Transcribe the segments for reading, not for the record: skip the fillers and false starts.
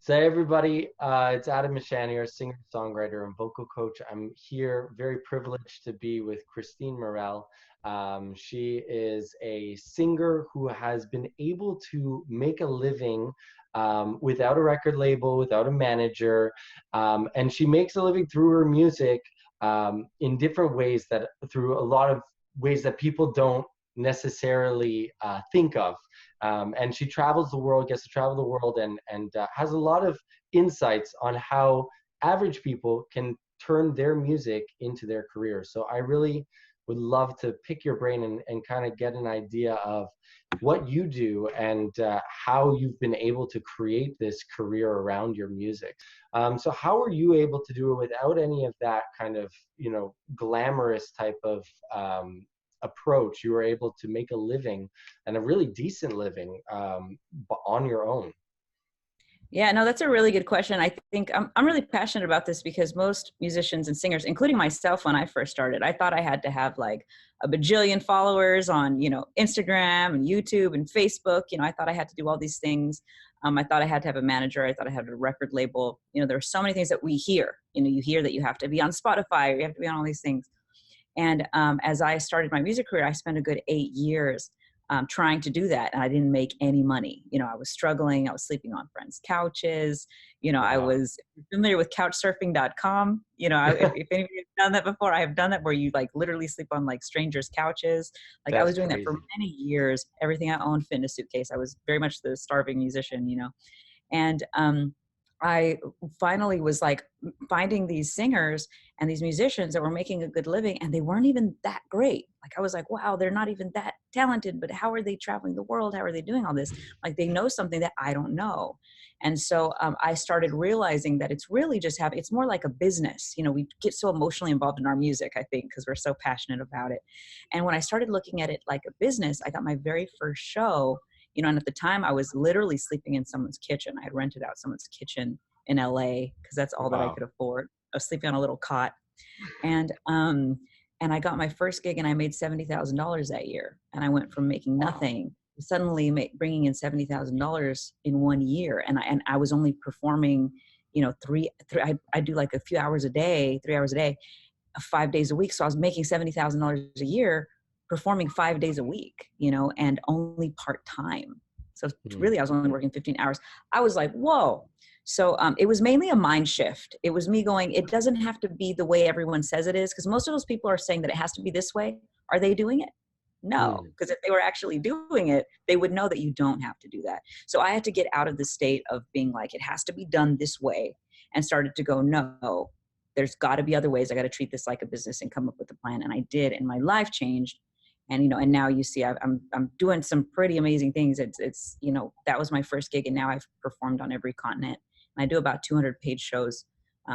So hey everybody, it's Mishan here, singer-songwriter and vocal coach. I'm here very privileged to be with Kristine Mirelle. She is a singer who has been able to make a living without a record label, without a manager, and she makes a living through her music in different ways, that through a lot of ways that people don't necessarily think of. And she travels the world, gets to travel the world, and has a lot of insights on how average people can turn their music into their career. So I really would love to pick your brain and kind of get an idea of what you do and how you've been able to create this career around your music. So how are you able to do it without any of that kind of, glamorous type of approach? You were able to make a living, and a really decent living, on your own. Yeah, no, that's a really good question. I think I'm really passionate about this because most musicians and singers, including myself when I first started, I thought I had to have like a bajillion followers on, Instagram and YouTube and Facebook. I thought I had to do all these things. I thought I had to have a manager. I thought I had a record label. There are so many things that we hear. You hear that you have to be on Spotify, or you have to be on all these things. And as I started my music career, I spent a good 8 years trying to do that. And I didn't make any money. I was struggling. I was sleeping on friends' couches. I Wow. was familiar with couchsurfing.com. If any of you have done that before, I have done that, where you like literally sleep on like strangers' couches. Like I That's was doing that for crazy. many years. Everything I owned fit in a suitcase. I was very much the starving musician, and I finally was like finding these singers and these musicians that were making a good living, and they weren't even that great. Like I was like, wow, they're not even that talented, but how are they traveling the world? How are they doing all this? Like they know something that I don't know. And so I started realizing that it's really just it's more like a business. We get so emotionally involved in our music, I think, because we're so passionate about it. And when I started looking at it like a business, I got my very first show. And at the time I was literally sleeping in someone's kitchen. I had rented out someone's kitchen in LA because that's all that I Wow. could afford. I was sleeping on a little cot. And I got my first gig and I made $70,000 that year. And I went from making Wow. nothing to suddenly bringing in $70,000 in 1 year. And I was only performing, I do like a few hours a day, 3 hours a day, 5 days a week. So I was making $70,000 a year, performing 5 days a week, and only part-time. So Hmm. really I was only working 15 hours. I was like, whoa. So it was mainly a mind shift. It was me going, it doesn't have to be the way everyone says it is. Because most of those people are saying that it has to be this way. Are they doing it? No, Hmm. because if they were actually doing it, they would know that you don't have to do that. So I had to get out of the state of being like, it has to be done this way, and started to go, no, there's got to be other ways. I got to treat this like a business and come up with a plan. And I did, and my life changed. And, and now you see, I'm doing some pretty amazing things. It's, that was my first gig, and now I've performed on every continent. And I do about 200 paid shows,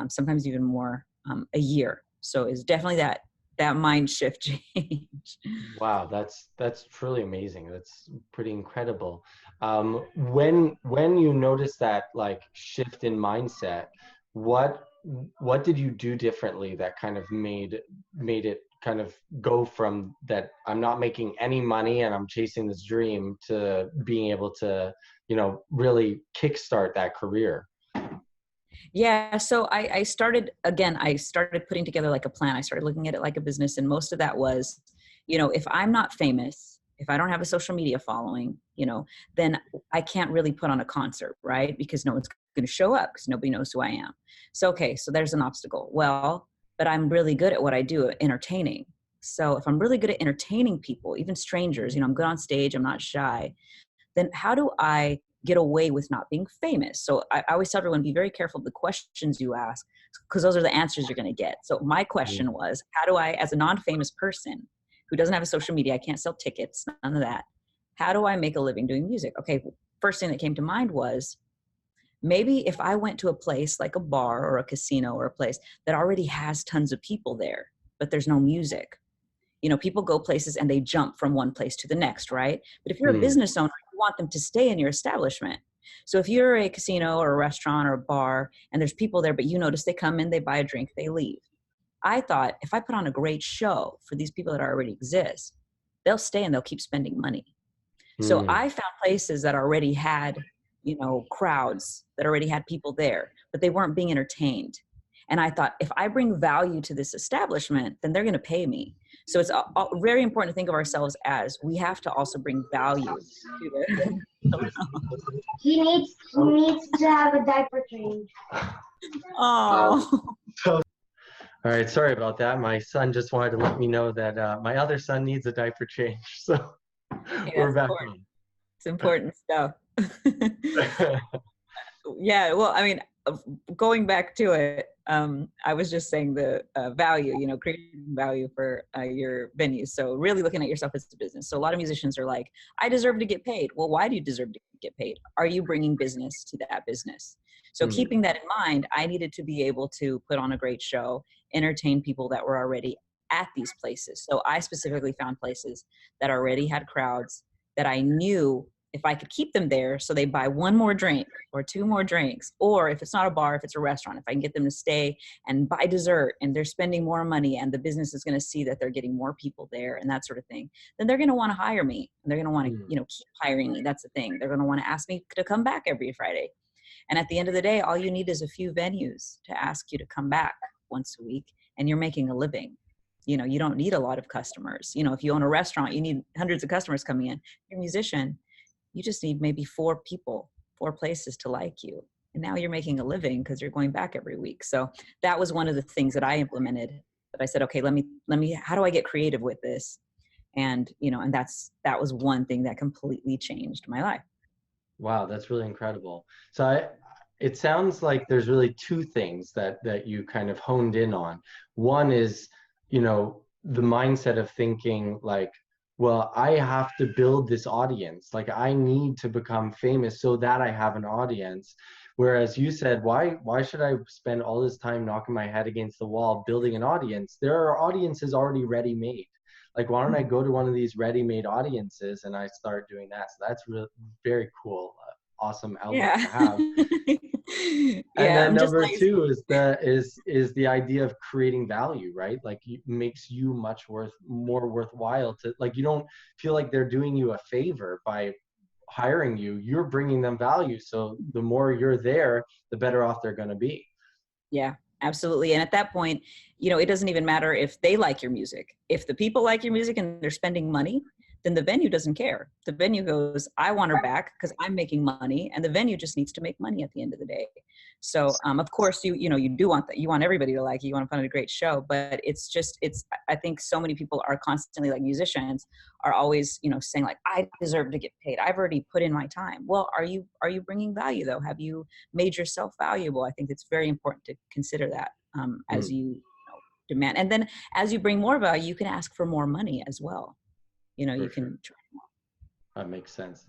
sometimes even more, a year. So it's definitely that mind shift change. Wow, that's truly amazing. That's pretty incredible. When you notice that like shift in mindset, what what did you do differently that kind of made it kind of go from that I'm not making any money and I'm chasing this dream to being able to, really kickstart that career? Yeah. So I started, again, I started putting together like a plan. I started looking at it like a business. And most of that was, if I'm not famous, if I don't have a social media following, then I can't really put on a concert, right? Because no one's going to show up because nobody knows who I am. So, okay. So there's an obstacle. Well, but I'm really good at what I do, entertaining. So if I'm really good at entertaining people, even strangers, I'm good on stage, I'm not shy, then how do I get away with not being famous? So I always tell everyone, be very careful of the questions you ask, because those are the answers you're going to get. So my question was, how do I, as a non-famous person who doesn't have a social media, I can't sell tickets, none of that, how do I make a living doing music? Okay, first thing that came to mind was, maybe if I went to a place like a bar or a casino or a place that already has tons of people there, but there's no music. People go places and they jump from one place to the next, right? But if you're a Hmm. business owner, you want them to stay in your establishment. So if you're a casino or a restaurant or a bar and there's people there, but you notice they come in, they buy a drink, they leave. I thought, if I put on a great show for these people that already exist, they'll stay and they'll keep spending money. So Hmm. I found places that already had you know, crowds that already had people there, but they weren't being entertained. And I thought, if I bring value to this establishment, then they're going to pay me. So it's very important to think of ourselves as we have to also bring value to the. He needs to have a diaper change. Oh, So, all right, sorry about that. My son just wanted to let me know that my other son needs a diaper change. So yeah, we're back it's important stuff. on. Yeah, well, I mean, going back to it, I was just saying the value, you know, creating value for your venues. So really looking at yourself as a business. So a lot of musicians are like, I deserve to get paid. Well, why do you deserve to get paid? Are you bringing business to that business? So keeping that in mind, I needed to be able to put on a great show, entertain people that were already at these places. So I specifically found places that already had crowds that I knew if I could keep them there so they buy one more drink or two more drinks, or if it's not a bar, if it's a restaurant, if I can get them to stay and buy dessert and they're spending more money and the business is going to see that they're getting more people there and that sort of thing, then they're going to want to hire me and they're going to want to, you know, keep hiring me. That's the thing. They're going to want to ask me to come back every Friday. And at the end of the day, all you need is a few venues to ask you to come back once a week and you're making a living. You know, you don't need a lot of customers. You know, if you own a restaurant, you need hundreds of customers coming in. You're a musician, you just need maybe 4 people, 4 places to like you. And now you're making a living because you're going back every week. So that was one of the things that I implemented, that I said, okay, let me, how do I get creative with this? And, you know, and that was one thing that completely changed my life. Wow, that's really incredible. So it sounds like there's really 2 things that you kind of honed in on. One is, you know, the mindset of thinking like, well, I have to build this audience. Like I need to become famous so that I have an audience. Whereas you said, why should I spend all this time knocking my head against the wall building an audience? There are audiences already ready made. Like, why don't I go to one of these ready-made audiences and I start doing that? So that's really very cool, awesome outlet to have. And Yeah, then I'm just number lazy. 2 is the idea of creating value, right? Like it makes you much more worthwhile to, like, you don't feel like they're doing you a favor by hiring you. You're bringing them value. So the more you're there, the better off they're going to be. Yeah, absolutely. And at that point, you know, it doesn't even matter if they like your music. If the people like your music and they're spending money, then the venue doesn't care. The venue goes, I want her back because I'm making money, and the venue just needs to make money at the end of the day. So, of course, you know, you do want that. You want everybody to like you. You want to find a great show, but I think so many people are constantly, like musicians are always, you know, saying like, I deserve to get paid. I've already put in my time. Well, are you bringing value though? Have you made yourself valuable? I think it's very important to consider that as you know, demand. And then as you bring more value, you can ask for more money as well. You know, For you sure. can try more. That makes sense.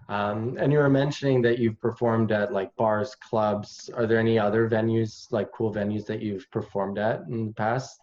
And you were mentioning that you've performed at like bars, clubs. Are there any other venues, like cool venues that you've performed at in the past?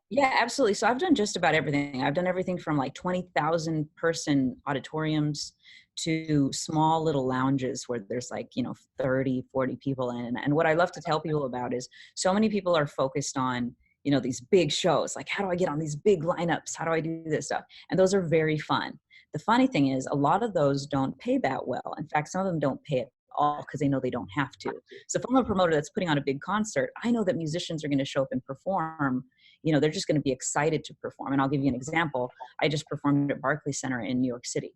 Yeah, absolutely. So I've done just about everything. I've done everything from like 20,000 person auditoriums to small little lounges where there's like, you know, 30, 40 people in. And what I love to tell people about is so many people are focused on, you know, these big shows. Like, how do I get on these big lineups? How do I do this stuff? And those are very fun. The funny thing is a lot of those don't pay that well. In fact, some of them don't pay at all because they know they don't have to. So if I'm a promoter that's putting on a big concert, I know that musicians are going to show up and perform. You know, they're just going to be excited to perform. And I'll give you an example. I just performed at Barclays Center in New York City.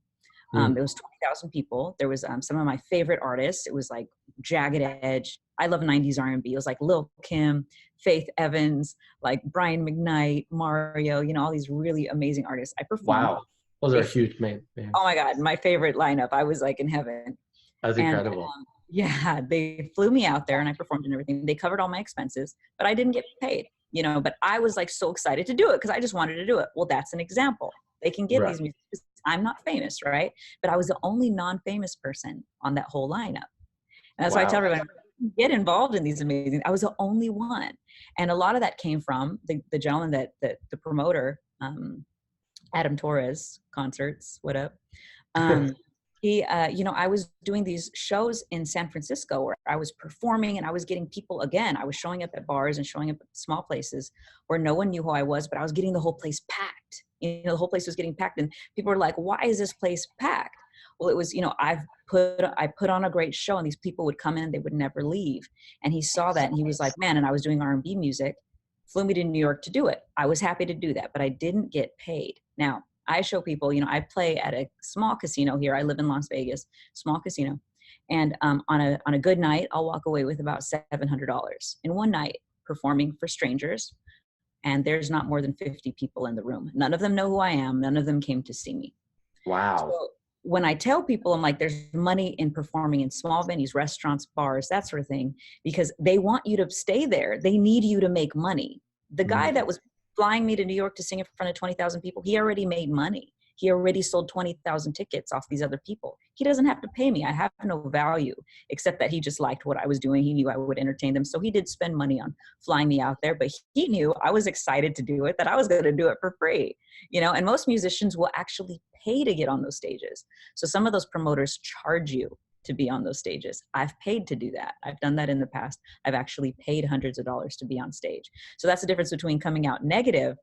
It was 20,000 people. There was some of my favorite artists. It was like Jagged Edge. I love 90s R&B. It was like Lil Kim, Faith Evans, like Brian McKnight, Mario, you know, all these really amazing artists. I performed. Wow. Those are huge, man. Oh my God, my favorite lineup. I was like in heaven. That's And incredible. yeah, they flew me out there and I performed and everything. They covered all my expenses, but I didn't get paid, you know, but I was like so excited to do it because I just wanted to do it. Well, that's an example. They can get these musicians. I'm not famous, right? But I was the only non-famous person on that whole lineup. And that's why I tell everyone, get involved in these amazing, I was the only one. And a lot of that came from the gentleman that the promoter, Adam Torres concerts, what up? He, you know, I was doing these shows in San Francisco where I was performing and I was getting people, again, I was showing up at bars and showing up at small places where no one knew who I was, but I was getting the whole place packed. You know, the whole place was getting packed and people were like, why is this place packed? well, it was, I put on a great show and these people would come in and they would never leave. And he saw that and he was like, man, and I was doing R&B music, flew me to New York to do it. I was happy to do that, but I didn't get paid. Now, I show people, I play at a small casino here. I live in Las Vegas, small casino. And on a good night, I'll walk away with about $700 in one night performing for strangers. And there's not more than 50 people in the room. None of them know who I am. None of them came to see me. Wow. So when I tell people, I'm like, there's money in performing in small venues, restaurants, bars, that sort of thing, because they want you to stay there. They need you to make money. The guy that was flying me to New York to sing in front of 20,000 people, he already made money. He already sold 20,000 tickets off these other people. He doesn't have to pay me. I have no value, except that he just liked what I was doing. He knew I would entertain them. So he did spend money on flying me out there, but he knew I was excited to do it, that I was going to do it for free, and most musicians will actually pay to get on those stages. So some of those promoters charge you to be on those stages. I've paid to do that. I've done that in the past. I've actually paid hundreds of dollars to be on stage. So that's the difference between coming out negative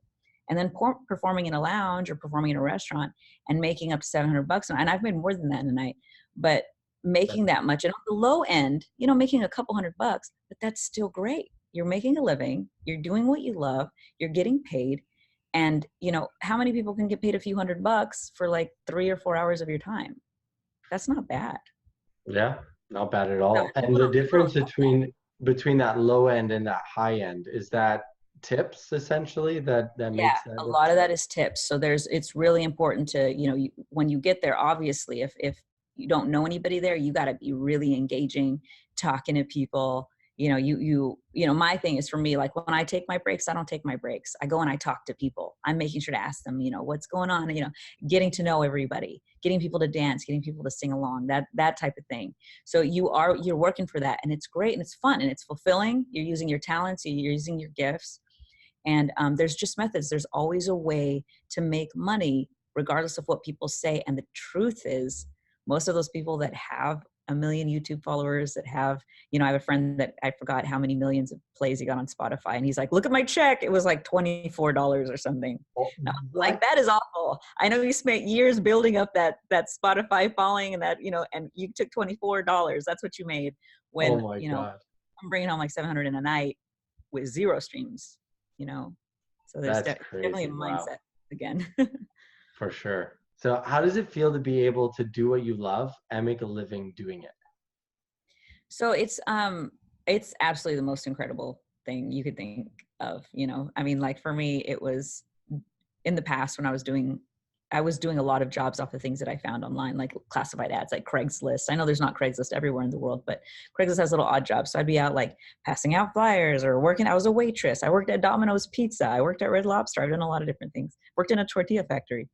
and then performing in a lounge or performing in a restaurant and making up to $700. And I've made more than that in a night, but making that much, and on the low end, making a couple $100, but that's still great. You're making a living, you're doing what you love, you're getting paid. And how many people can get paid a few $100 for like 3 or 4 hours of your time? That's not bad. Yeah, not bad at all. And the difference between that low end and that high end, is that tips essentially that makes that? A lot of that is tips. So it's really important to, when you get there, obviously, if you don't know anybody there, you got to be really engaging, talking to people. My thing is, for me, like when I take my breaks, I don't take my breaks. I go and I talk to people. I'm making sure to ask them, what's going on, getting to know everybody, getting people to dance, getting people to sing along, that type of thing. So you're working for that, and it's great and it's fun and it's fulfilling. You're using your talents, you're using your gifts. And there's just methods. There's always a way to make money, regardless of what people say. And the truth is, most of those people that have 1 million YouTube followers, that have, I have a friend that I forgot how many millions of plays he got on Spotify. And he's like, look at my check. It was like $24 or something. Like, that is awful. I know you spent years building up that Spotify following and that, and you took $24. That's what you made when, God. I'm bringing home like 700 in a night with 0 streams. So there's definitely a mindset again. For sure. So how does it feel to be able to do what you love and make a living doing it? So it's absolutely the most incredible thing you could think of, I mean, like for me, it was in the past when I was doing a lot of jobs off of things that I found online, like classified ads, like Craigslist. I know there's not Craigslist everywhere in the world, but Craigslist has little odd jobs. So I'd be out like passing out flyers or working. I was a waitress. I worked at Domino's Pizza. I worked at Red Lobster. I've done a lot of different things. Worked in a tortilla factory.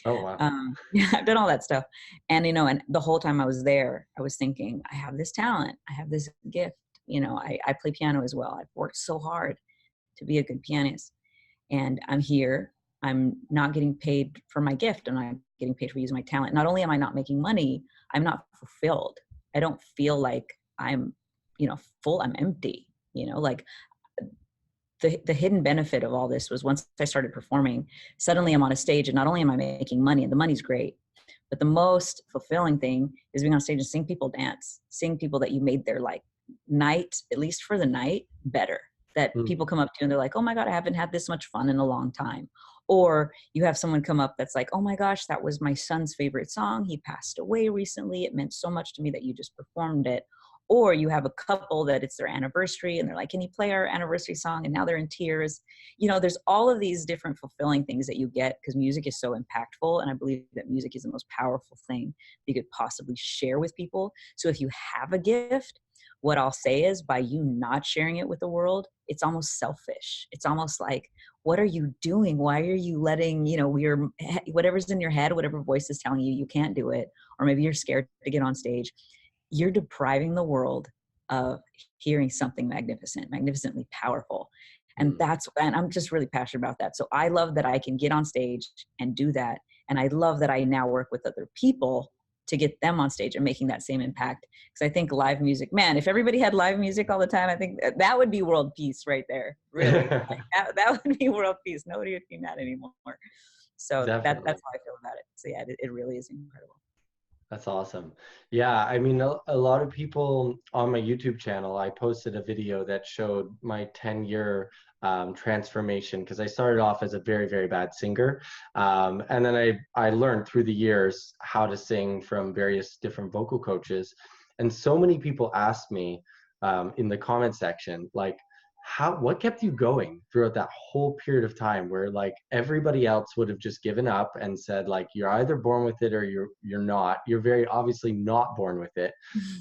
Oh, wow. Yeah, I've done all that stuff. And, and the whole time I was there, I was thinking, I have this talent. I have this gift. I play piano as well. I've worked so hard to be a good pianist. And I'm here. I'm not getting paid for my gift. I'm not getting paid for using my talent. Not only am I not making money, I'm not fulfilled. I don't feel like I'm, full. I'm empty. Like the hidden benefit of all this was once I started performing, suddenly I'm on a stage and not only am I making money, and the money's great, but the most fulfilling thing is being on stage and seeing people dance, seeing people that you made their like night, at least for the night, better. That people come up to you and they're like, oh my God, I haven't had this much fun in a long time. Or you have someone come up that's like, oh my gosh, that was my son's favorite song. He passed away recently. It meant so much to me that you just performed it. Or you have a couple that it's their anniversary and they're like, can you play our anniversary song? And now they're in tears. There's all of these different fulfilling things that you get because music is so impactful. And I believe that music is the most powerful thing you could possibly share with people. So if you have a gift, what I'll say is, by you not sharing it with the world, it's almost selfish. It's almost like, what are you doing? Why are you letting, whatever's in your head, whatever voice is telling you you can't do it, or maybe you're scared to get on stage, you're depriving the world of hearing something magnificently powerful. And and I'm just really passionate about that. So I love that I can get on stage and do that. And I love that I now work with other people to get them on stage and making that same impact. Because I think live music, man, if everybody had live music all the time, I think that would be world peace right there. Really, like that would be world peace. Nobody would be mad anymore. So that's how I feel about it. So yeah, it really is incredible. That's awesome. Yeah, I mean, a lot of people on my YouTube channel, I posted a video that showed my 10-year transformation because I started off as a very, very bad singer. And then I learned through the years how to sing from various different vocal coaches. And so many people asked me in the comment section, like, what kept you going throughout that whole period of time where like everybody else would have just given up and said like you're either born with it or you're not. You're very obviously not born with it.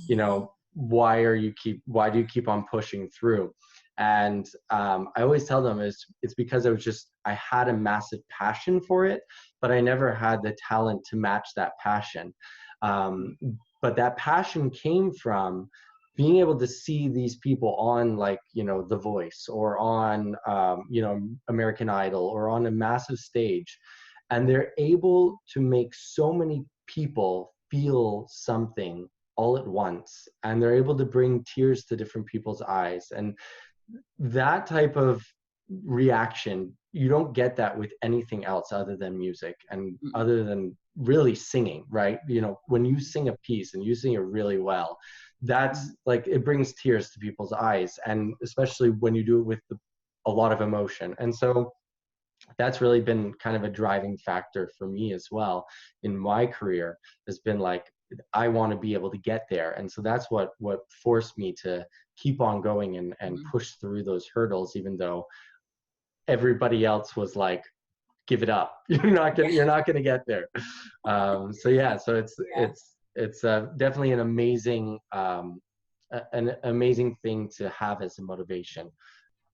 You know, why do you keep on pushing through? And I always tell them it's because I had a massive passion for it, but I never had the talent to match that passion. But that passion came from being able to see these people on like, you know, The Voice or on, you know, American Idol or on a massive stage. And they're able to make so many people feel something all at once. And they're able to bring tears to different people's eyes. And that type of reaction, you don't get that with anything else other than music and other than really singing, right? You know, when you sing a piece and you sing it really well, that's like it brings tears to people's eyes, and especially when you do it with a lot of emotion. And so that's really been kind of a driving factor for me as well in my career, has been like I want to be able to get there. And so that's what forced me to keep on going and push through those hurdles, even though everybody else was like, give it up. You're not gonna get there. So yeah, so it's definitely an amazing thing to have as a motivation.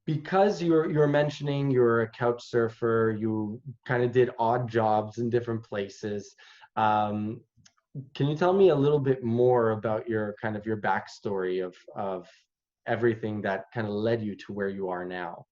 Because you're mentioning you're a couch surfer, you kind of did odd jobs in different places. Can you tell me a little bit more about your kind of your backstory of everything that kind of led you to where you are now?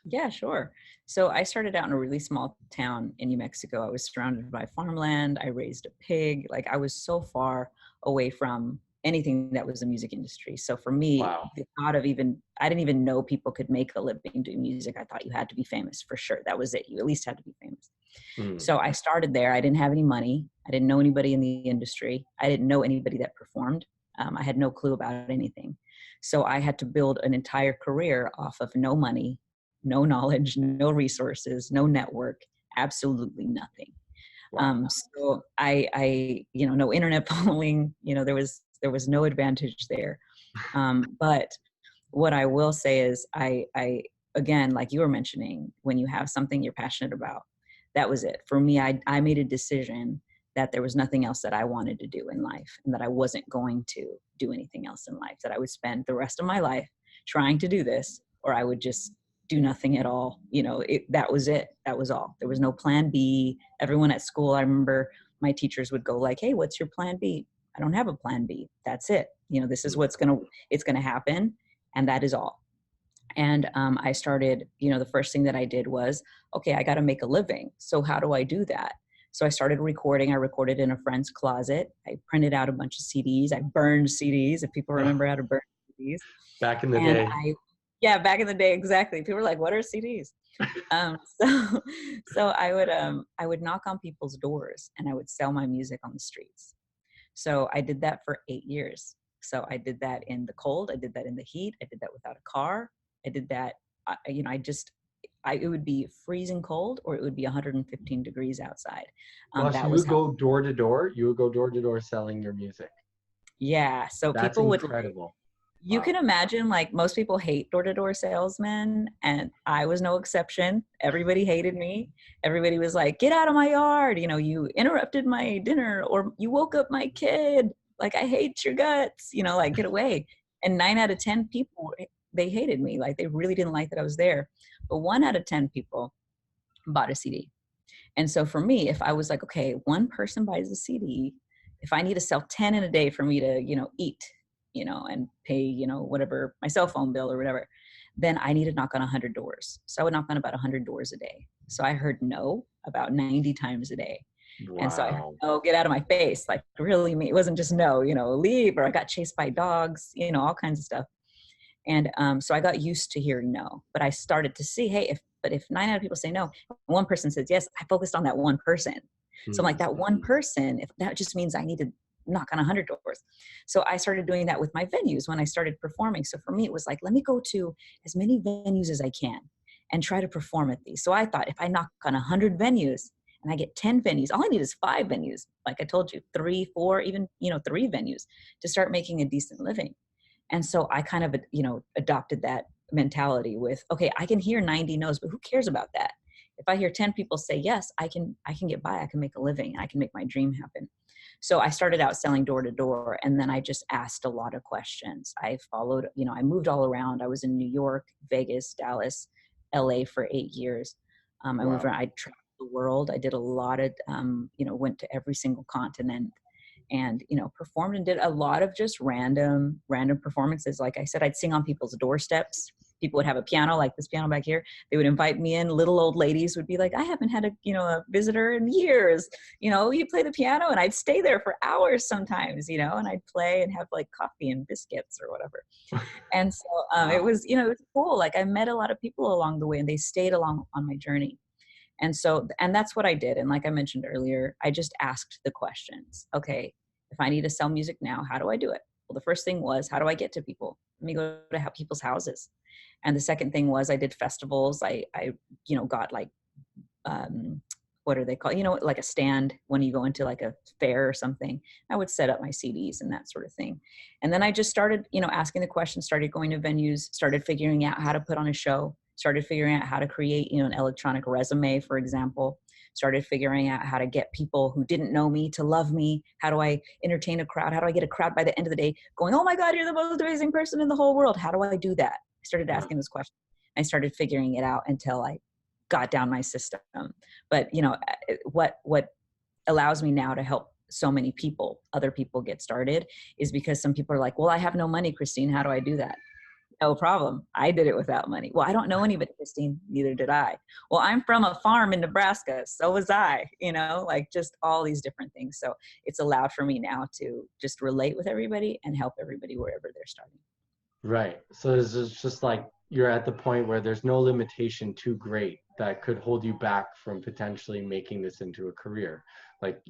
Yeah, sure. So I started out in a really small town in New Mexico. I was surrounded by farmland. I raised a pig. Like I was so far away from anything that was the music industry. So for me, Wow. the thought of I didn't even know people could make a living doing music. I thought you had to be famous for sure. That was it. You at least had to be famous. Mm. So I started there. I didn't have any money. I didn't know anybody in the industry. I didn't know anybody that performed. I had no clue about anything. So I had to build an entire career off of no money, no knowledge, no resources, no network, absolutely nothing. Wow. So I, no internet following, there was no advantage there. But what I will say is I, again, like you were mentioning, when you have something you're passionate about, that was it. For me, I made a decision that there was nothing else that I wanted to do in life and that I wasn't going to do anything else in life, that I would spend the rest of my life trying to do this, or I would just do nothing at all. That was it. That was all. There was no plan B. Everyone at school, I remember my teachers would go like, hey, what's your plan B? I don't have a plan B. That's it. This is it's going to happen. And that is all. And I started, the first thing that I did was, okay, I got to make a living. So how do I do that? So I started recording. I recorded in a friend's closet. I printed out a bunch of CDs. I burned CDs, if people remember how to burn CDs. Back in the And day. Yeah, back in the day, exactly. People were like, what are CDs? So I would knock on people's doors and I would sell my music on the streets. So I did that for 8 years. So I did that in the cold. I did that in the heat. I did that without a car. I did that, it would be freezing cold or it would be 115 degrees outside. Well, so That you was would how, go door to door. You would go door to door selling your music. yeah. So That's people would, incredible. you Wow. can imagine, like, most people hate door-to-door salesmen, and I was no exception. Everybody hated me. Everybody was like, get out of my yard. You interrupted my dinner, or you woke up my kid. Like, I hate your guts, like, get away. And 9 out of 10 people, they hated me. Like, they really didn't like that I was there. But 1 out of 10 people bought a CD. And so for me, if I was like, okay, one person buys a CD, if I need to sell 10 in a day for me to, eat, and pay, whatever, my cell phone bill or whatever, then I need to knock on 100 doors. So I would knock on about 100 doors a day. So I heard no about 90 times a day. And so I heard, Wow. oh, get out of my face. Like, really, me. It wasn't just no, leave, or I got chased by dogs, all kinds of stuff. And so I got used to hearing no, but I started to see, hey, if 9 out of people say no, one person says yes, I focused on that one person. So I'm like, that one person, if that just means I need to knock on 100 doors. So I started doing that with my venues when I started performing. So for me, it was like, let me go to as many venues as I can and try to perform at these. So I thought if I knock on 100 venues and I get 10 venues, all I need is 5 venues. Like I told you, 3, 4, even, 3 venues to start making a decent living. And so I kind of, adopted that mentality with, okay, I can hear 90 no's, but who cares about that? If I hear 10 people say yes, I can get by, I can make a living, I can make my dream happen. So I started out selling door to door, and then I just asked a lot of questions. I followed, I moved all around. I was in New York, Vegas, Dallas, LA for 8 years. I moved around, I traveled the world. I did a lot of, went to every single continent and, performed and did a lot of just random performances. Like I said, I'd sing on people's doorsteps. People would have a piano, like this piano back here. They would invite me in. Little old ladies would be like, I haven't had a visitor in years. You play the piano, and I'd stay there for hours sometimes, and I'd play and have like coffee and biscuits or whatever. And so it was, it was cool. Like I met a lot of people along the way, and they stayed along on my journey. And so, and that's what I did. And like I mentioned earlier, I just asked the questions. Okay, if I need to sell music now, how do I do it? Well, the first thing was, how do I get to people? Let me go to people's houses. And the second thing was I did festivals. I got like, what are they called? Like a stand when you go into like a fair or something. I would set up my CDs and that sort of thing. And then I just started, asking the questions, started going to venues, started figuring out how to put on a show, started figuring out how to create, an electronic resume, for example, started figuring out how to get people who didn't know me to love me. How do I entertain a crowd? How do I get a crowd by the end of the day going, oh my God, you're the most amazing person in the whole world. How do I do that? I started asking those questions. I started figuring it out until I got down my system. But, what allows me now to help so many people, other people get started, is because some people are like, well, I have no money, Kristine. How do I do that? No problem. I did it without money. Well, I don't know anybody, Kristine. Neither did I. Well, I'm from a farm in Nebraska. So was I, like just all these different things. So it's allowed for me now to just relate with everybody and help everybody wherever they're starting. Right. So it's just like you're at the point where there's no limitation too great that could hold you back from potentially making this into a career. Like,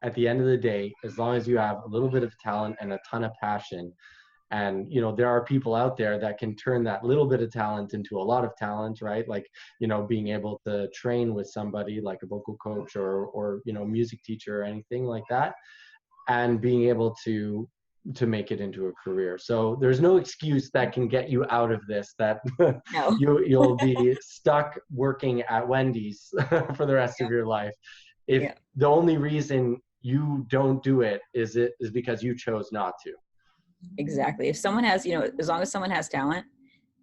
at the end of the day, as long as you have a little bit of talent and a ton of passion, and, there are people out there that can turn that little bit of talent into a lot of talent, right? Like, being able to train with somebody like a vocal coach or music teacher or anything like that, and being able to make it into a career. So there's no excuse that can get you out of this, that No. you'll be stuck working at Wendy's for the rest of your life. If the only reason you don't do it is because you chose not to. Exactly. If someone has, as long as someone has talent,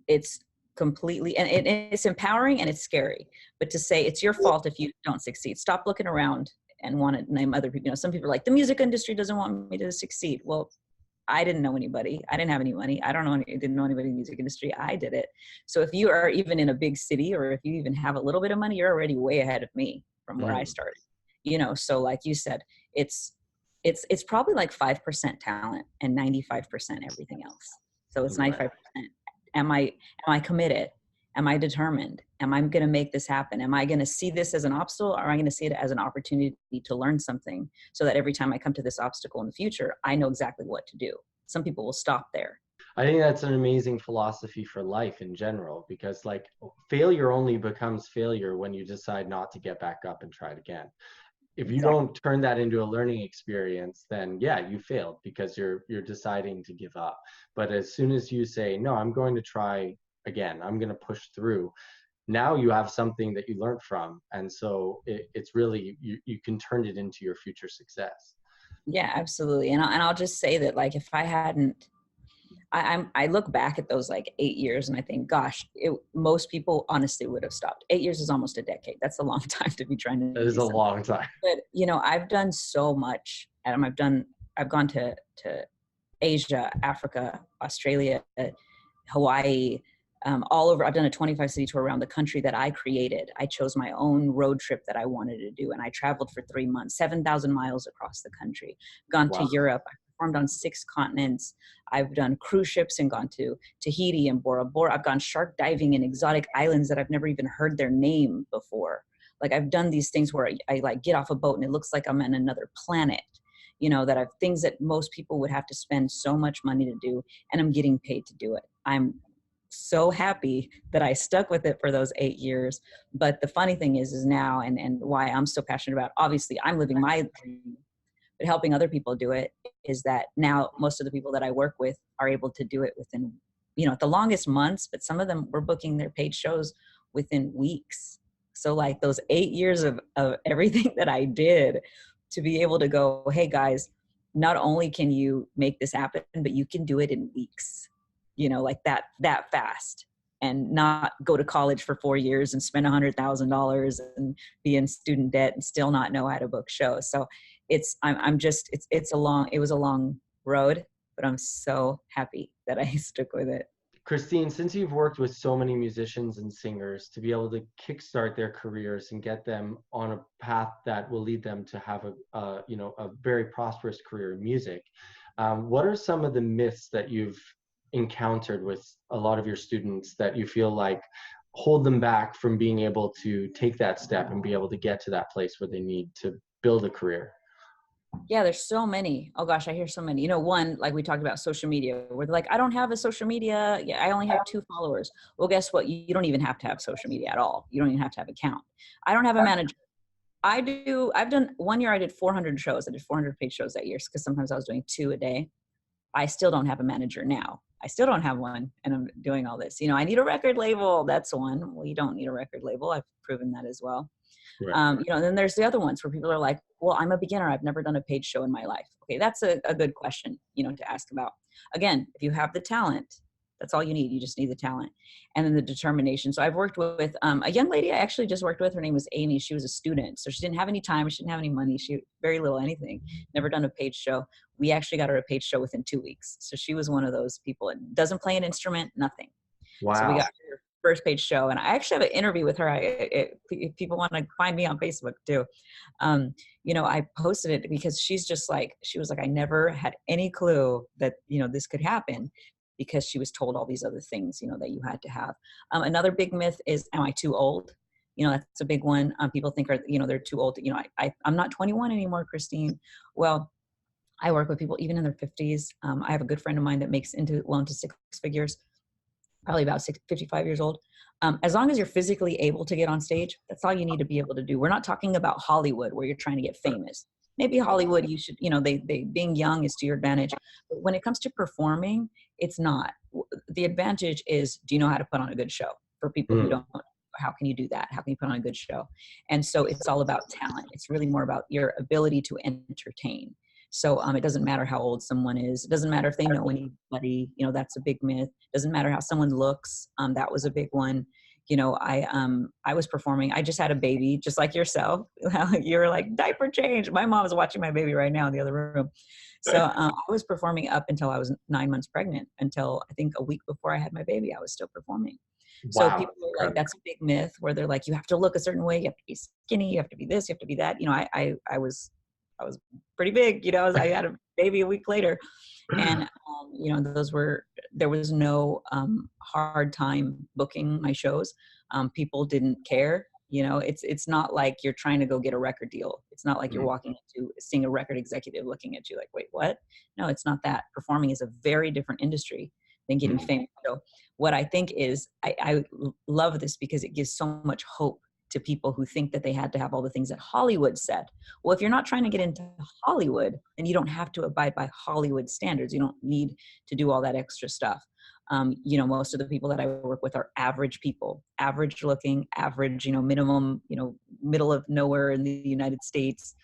it's completely, and it's empowering and it's scary. But to say it's your fault if you don't succeed, stop looking around and want to name other people. Some people are like, the music industry doesn't want me to succeed. Well, I didn't know anybody. I didn't have any money. I didn't know anybody in the music industry. I did it. So if you are even in a big city, or if you even have a little bit of money, you're already way ahead of me from where I started. So like you said, it's probably like 5% talent and 95% everything else. So it's 95%. Am I committed? Am I determined? Am I going to make this happen? Am I going to see this as an obstacle, or am I going to see it as an opportunity to learn something, so that every time I come to this obstacle in the future, I know exactly what to do? Some people will stop there. I think that's an amazing philosophy for life in general, because like failure only becomes failure when you decide not to get back up and try it again. If you don't turn that into a learning experience, then you failed, because you're deciding to give up. But as soon as you say, no, I'm going to try again, I'm going to push through, now you have something that you learned from. And so it's really, you can turn it into your future success. Yeah, absolutely. And I'll just say that, like, if I hadn't, I look back at those like 8 years and I think, gosh, most people honestly would have stopped. 8 years is almost a decade. That's a long time to be trying to. It is a long time. But I've done so much, and I've gone to Asia, Africa, Australia, Hawaii, all over. I've done a 25 city tour around the country that I created. I chose my own road trip that I wanted to do, and I traveled for 3 months, 7,000 miles across the country. Gone to Europe. I performed on 6 continents. I've done cruise ships and gone to Tahiti and Bora Bora. I've gone shark diving in exotic islands that I've never even heard their name before. Like, I've done these things where I like get off a boat and it looks like I'm on another planet. you know, that I've things that most people would have to spend so much money to do, and I'm getting paid to do it. I'm so happy that I stuck with it for those 8 years. But the funny thing is now, and why I'm so passionate about, obviously I'm living my dream, but helping other people do it, is that now most of the people that I work with are able to do it within, you know, at the longest months, but some of them were booking their paid shows within weeks. So like those 8 years of everything that I did, to be able to go, hey guys, not only can you make this happen, but you can do it in weeks, you know, like that fast, and not go to college for 4 years and spend $100,000 and be in student debt and still not know how to book shows. So I'm just, it was a long road, but I'm so happy that I stuck with it. Kristine, since you've worked with so many musicians and singers, to be able to kickstart their careers and get them on a path that will lead them to have a very prosperous career in music, what are some of the myths that you've encountered with a lot of your students that you feel like hold them back from being able to take that step and be able to get to that place where they need to build a career? Yeah, there's so many. Oh gosh, I hear so many. You know, one, like we talked about social media, where they're like, I don't have a social media. Yeah, I only have 2 followers. Well, guess what? You don't even have to have social media at all. You don't even have to have an account. I don't have a manager. I've done 1 year, I did 400 shows. I did 400 paid shows that year, because sometimes I was doing 2 a day. I still don't have a manager now. I still don't have one, and I'm doing all this. You know, I need a record label. That's one. Well, you don't need a record label. I've proven that as well. Right. You know, and then there's the other ones where people are like, well, I'm a beginner. I've never done a paid show in my life. Okay, that's a good question, you know, to ask about. Again, if you have the talent, that's all you need. You just need the talent and then the determination. So I've worked with a young lady I actually just worked with. Her name was Amy. She was a student. So she didn't have any time. She didn't have any money. She very little anything. Never done a paid show. We actually got her a paid show within 2 weeks. So she was one of those people. It doesn't play an instrument, nothing. Wow. So we got her first page show, and I actually have an interview with her. If people want to find me on Facebook too, you know, I posted it because she was like, I never had any clue that, you know, this could happen, because she was told all these other things, you know, that you had to have. Another big myth is, am I too old? You know, that's a big one. People think, you know, they're too old. You know, I'm not 21 anymore, Kristine. Well, I work with people even in their 50s. I have a good friend of mine that makes into 6 figures, probably about 55 years old. As long as you're physically able to get on stage, that's all you need to be able to do. We're not talking about Hollywood where you're trying to get famous. Maybe Hollywood, you should, you know, they being young is to your advantage. But when it comes to performing, it's not. The advantage is, do you know how to put on a good show? For people who don't, how can you do that? How can you put on a good show? And so it's all about talent. It's really more about your ability to entertain. So it doesn't matter how old someone is. It doesn't matter if they know anybody. You know, that's a big myth. It doesn't matter how someone looks. That was a big one. You know, I was performing. I just had a baby, just like yourself. You were like, diaper change. My mom is watching my baby right now in the other room. So I was performing up until I was 9 months pregnant. Until I think a week before I had my baby, I was still performing. Wow. So people are like, that's a big myth, where they're like, you have to look a certain way. You have to be skinny. You have to be this. You have to be that. You know, I was pretty big, you know, I had a baby a week later. And, you know, there was no hard time booking my shows. People didn't care. You know, it's not like you're trying to go get a record deal. It's not like you're walking into seeing a record executive looking at you like, wait, what? No, it's not that. Performing is a very different industry than getting famous. So what I think is, I love this because it gives so much hope to people who think that they had to have all the things that Hollywood said. Well, if you're not trying to get into Hollywood, then you don't have to abide by Hollywood standards. You don't need to do all that extra stuff. You know, most of the people that I work with are average people, average looking, average, you know, minimum, you know, middle of nowhere in the United States.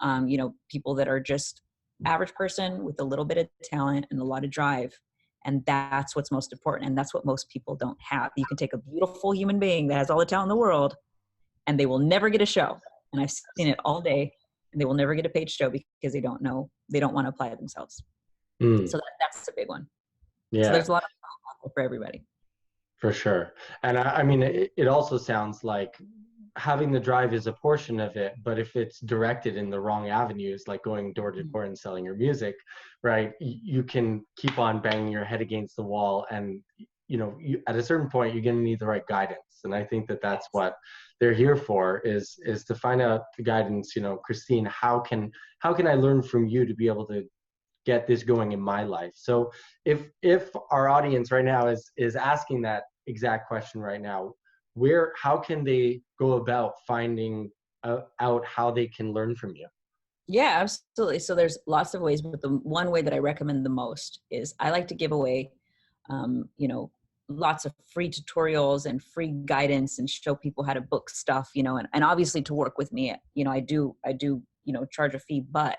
You know, people that are just average person with a little bit of talent and a lot of drive. And that's what's most important. And that's what most people don't have. You can take a beautiful human being that has all the talent in the world, and they will never get a show. And I've seen it all day, and they will never get a paid show because they don't want to apply it themselves. So that's a big one. Yeah. So there's a lot of for everybody. For sure. And I mean, it also sounds like having the drive is a portion of it, but if it's directed in the wrong avenues, like going door to door and selling your music, right, you can keep on banging your head against the wall and at a certain point, you're going to need the right guidance. And I think that that's what they're here for, is to find out the guidance. Kristine, how can I learn from you to be able to get this going in my life? So if our audience right now is asking that exact question right now, how can they go about finding out how they can learn from you? Yeah, absolutely. So there's lots of ways, but the one way that I recommend the most is I like to give away, lots of free tutorials and free guidance and show people how to book stuff, and obviously to work with me, I do, charge a fee, but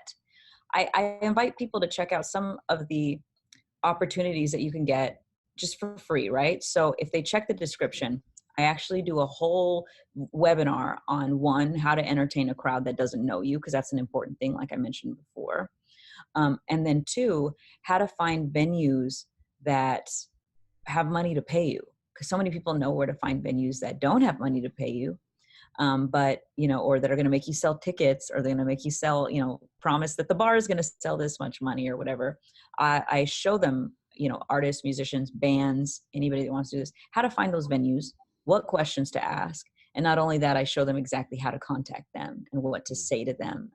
I invite people to check out some of the opportunities that you can get just for free, right? So if they check the description, I actually do a whole webinar on, one, how to entertain a crowd that doesn't know you, because that's an important thing, like I mentioned before. And then two, how to find venues that have money to pay you, because so many people know where to find venues that don't have money to pay you, but or that are going to make you sell tickets, or they're going to make you sell, promise that the bar is going to sell this much money or whatever. I show them, artists, musicians, bands, anybody that wants to do this, how to find those venues, what questions to ask. And not only that, I show them exactly how to contact them and what to say to them,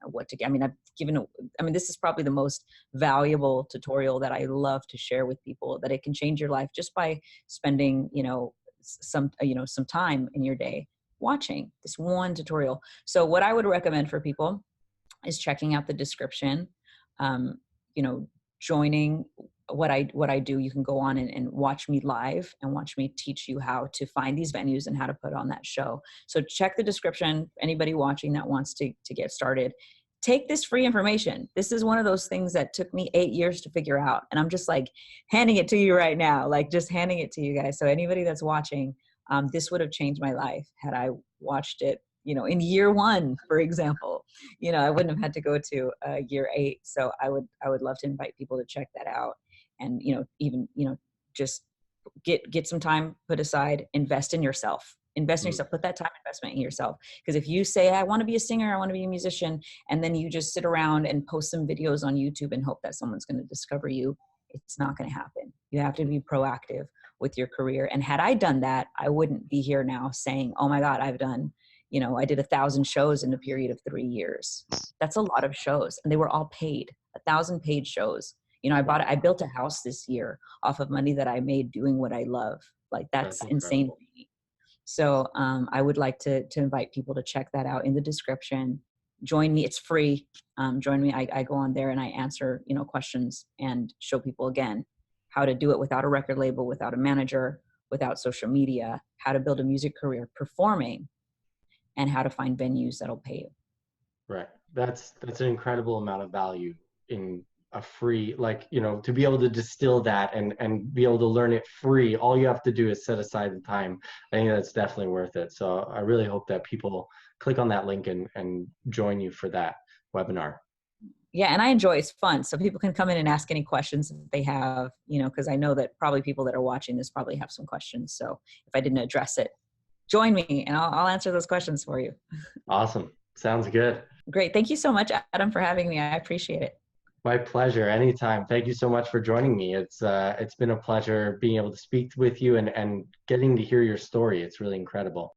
this is probably the most valuable tutorial that I love to share with people, that it can change your life just by spending, some time in your day watching this one tutorial. So what I would recommend for people is checking out the description, joining what I do. You can go on and watch me live and watch me teach you how to find these venues and how to put on that show. So check the description. Anybody watching that wants to get started, take this free information. This is one of those things that took me 8 years to figure out. And I'm just like handing it to you right now, like just handing it to you guys. So anybody that's watching, this would have changed my life had I watched it, in year 1, for example. I wouldn't have had to go to year 8. So I would love to invite people to check that out. And, even, just get some time put aside, invest in yourself, put that time investment in yourself. Because if you say, I want to be a singer, I want to be a musician, and then you just sit around and post some videos on YouTube and hope that someone's going to discover you, it's not going to happen. You have to be proactive with your career. And had I done that, I wouldn't be here now saying, oh my God, I did 1,000 shows in a period of 3 years. That's a lot of shows. And they were all paid, 1,000 paid shows. I built a house this year off of money that I made doing what I love. Like that's insane to me. So I would like to invite people to check that out in the description. Join me. It's free. Join me. I go on there and I answer, questions and show people, again, how to do it without a record label, without a manager, without social media, how to build a music career performing, and how to find venues that'll pay you. Right. That's an incredible amount of value in a free, to be able to distill that and be able to learn it free. All you have to do is set aside the time. I think that's definitely worth it. So I really hope that people click on that link and join you for that webinar. Yeah, and I enjoy it's fun. So people can come in and ask any questions that they have, because I know that probably people that are watching this probably have some questions. So if I didn't address it, join me and I'll answer those questions for you. Awesome. Sounds good. Great. Thank you so much, Adam, for having me. I appreciate it. My pleasure. Anytime. Thank you so much for joining me. It's been a pleasure being able to speak with you and getting to hear your story. It's really incredible.